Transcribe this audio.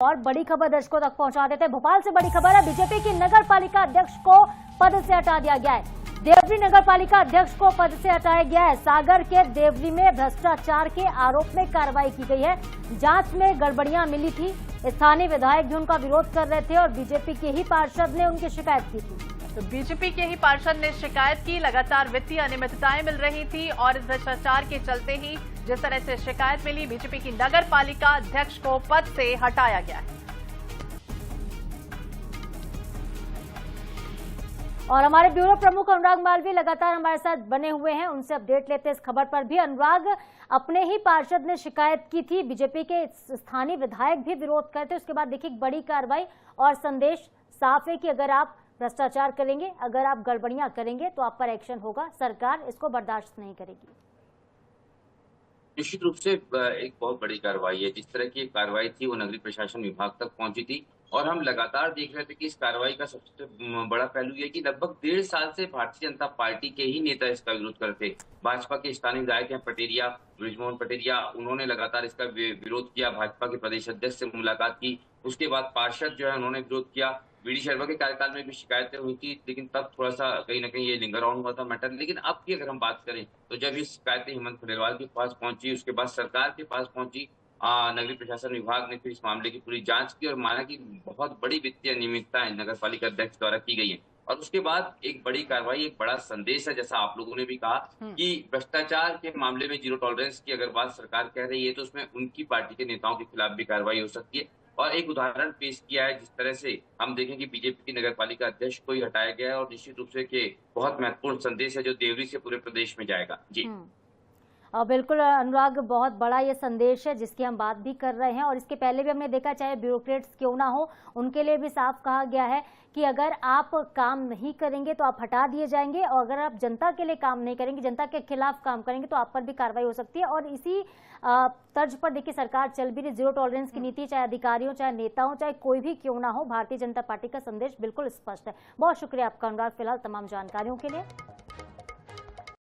और बड़ी खबर दर्शकों तक पहुंचा देते हैं। भोपाल से बड़ी खबर है, बीजेपी की नगर पालिका अध्यक्ष को पद से हटा दिया गया है। देवरी नगर पालिका अध्यक्ष को पद से हटाया गया है। सागर के देवरी में भ्रष्टाचार के आरोप में कार्रवाई की गई है। जांच में गड़बड़ियां मिली थी। स्थानीय विधायक भी उनका विरोध कर रहे थे और बीजेपी के ही पार्षद ने उनकी शिकायत की थी। तो बीजेपी के ही पार्षद ने शिकायत की, लगातार वित्तीय अनियमितताएं मिल रही थी और इस भ्रष्टाचार के चलते ही जिस तरह से शिकायत मिली, बीजेपी की नगर पालिका अध्यक्ष को पद से हटाया गया है। और हमारे ब्यूरो प्रमुख अनुराग मालवीय लगातार हमारे साथ बने हुए हैं, उनसे अपडेट लेते हैं इस खबर पर भी। अनुराग, अपने ही पार्षद ने शिकायत की थी, बीजेपी के स्थानीय विधायक भी विरोध करते, उसके बाद देखिए बड़ी कार्रवाई और संदेश साफ है कि अगर आप भ्रष्टाचार करेंगे, अगर आप गड़बड़ियां करेंगे तो आप पर एक्शन होगा। सरकार इसको बर्दाश्त नहीं करेगी। निश्चित रूप से एक बहुत बड़ी कार्रवाई है। जिस तरह की कार्रवाई थी वो नगरीय प्रशासन विभाग तक पहुंची थी और हम लगातार देख रहे थे कि इस कार्रवाई का सबसे बड़ा पहलू ये कि लगभग 1.5 साल से भारतीय जनता पार्टी के ही नेता इसका विरोध करते। भाजपा के स्थानीय विधायक हैं पटेरिया, बृजमोहन पटेरिया, उन्होंने लगातार इसका विरोध किया। भाजपा के प्रदेश अध्यक्ष से मुलाकात की, उसके बाद पार्षद जो है उन्होंने विरोध किया। वीडी शर्मा के कार्यकाल में भी शिकायतें हुई थी, लेकिन तब थोड़ा सा कहीं ना कहीं ये लिंगर ऑन हुआ था मैटर। लेकिन अब की अगर हम बात करें तो जब ये शिकायतें हेमंत खंडेलवाल के पास पहुंची, उसके बाद सरकार के पास पहुंची, नगरीय प्रशासन विभाग ने फिर इस मामले की पूरी जांच की और माना कि बहुत बड़ी वित्तीय अनियमितताएं नगर पालिका अध्यक्ष द्वारा की गई है। और उसके बाद एक बड़ी कार्रवाई, एक बड़ा संदेश है, जैसा आप लोगों ने भी कहा कि भ्रष्टाचार के मामले में जीरो टॉलरेंस की अगर बात सरकार कह रही है तो उसमें उनकी पार्टी के नेताओं के खिलाफ भी कार्रवाई हो सकती है। और एक उदाहरण पेश किया है, जिस तरह से हम देखें कि बीजेपी की नगर पालिका अध्यक्ष को ही हटाया गया है और निश्चित रूप से कि बहुत महत्वपूर्ण संदेश है जो देवरी से पूरे प्रदेश में जाएगा। जी और बिल्कुल अनुराग, बहुत बड़ा ये संदेश है जिसकी हम बात भी कर रहे हैं। और इसके पहले भी हमने देखा, चाहे ब्यूरोक्रेट्स क्यों ना हो, उनके लिए भी साफ कहा गया है कि अगर आप काम नहीं करेंगे तो आप हटा दिए जाएंगे और अगर आप जनता के लिए काम नहीं करेंगे, जनता के खिलाफ काम करेंगे तो आप पर भी कार्रवाई हो सकती है। और इसी तर्ज पर देखिए सरकार चल भी रही, जीरो टॉलरेंस की नीति, चाहे अधिकारियों, चाहे नेताओं, चाहे कोई भी क्यों ना हो, भारतीय जनता पार्टी का संदेश बिल्कुल स्पष्ट है। बहुत शुक्रिया आपका अनुराग, फिलहाल तमाम जानकारियों के लिए।